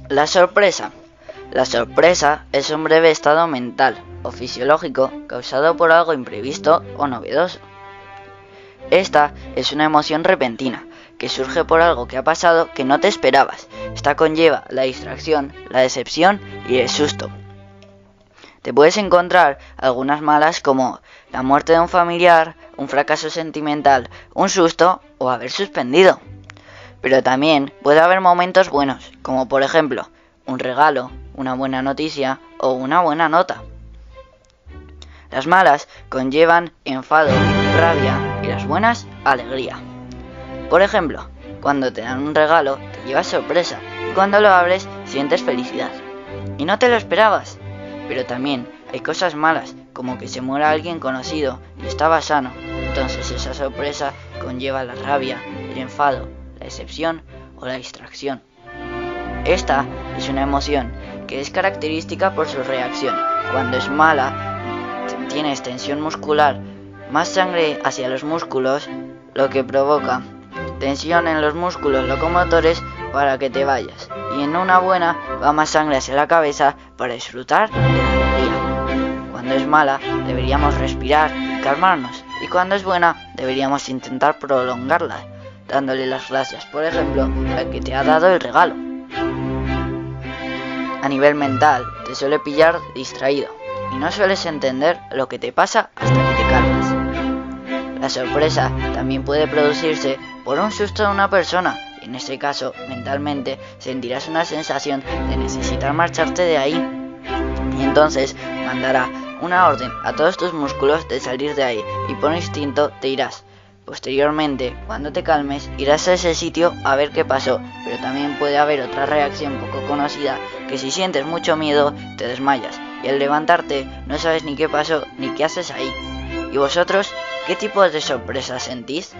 La sorpresa. La sorpresa es un breve estado mental o fisiológico causado por algo imprevisto o novedoso. Esta es una emoción repentina que surge por algo que ha pasado que no te esperabas. Esta conlleva la distracción, la decepción y el susto. Te puedes encontrar algunas malas como la muerte de un familiar, un fracaso sentimental, un susto o haber suspendido. Pero también puede haber momentos buenos, como por ejemplo un regalo, una buena noticia o una buena nota. Las malas conllevan enfado, rabia y las buenas, alegría. Por ejemplo, cuando te dan un regalo te llevas sorpresa y cuando lo abres sientes felicidad. Y no te lo esperabas. Pero también hay cosas malas, como que se muera alguien conocido y estaba sano. Entonces esa sorpresa conlleva la rabia, el enfado, la decepción o la distracción. Esta es una emoción que es característica por su reacción. Cuando es mala, tienes tensión muscular, más sangre hacia los músculos, lo que provoca tensión en los músculos locomotores para que te vayas. Y en una buena va más sangre hacia la cabeza para disfrutar de la alegría. Cuando es mala, deberíamos respirar y calmarnos. Y cuando es buena, deberíamos intentar prolongarla, dándole las gracias, por ejemplo, al que te ha dado el regalo. A nivel mental, te suele pillar distraído y no sueles entender lo que te pasa hasta que te calmas. La sorpresa también puede producirse por un susto de una persona y en ese caso, mentalmente, sentirás una sensación de necesitar marcharte de ahí y entonces mandará una orden a todos tus músculos de salir de ahí y por instinto te irás. Posteriormente, cuando te calmes, irás a ese sitio a ver qué pasó, pero también puede haber otra reacción poco conocida, que si sientes mucho miedo, te desmayas, y al levantarte no sabes ni qué pasó ni qué haces ahí. ¿Y vosotros, qué tipos de sorpresas sentís?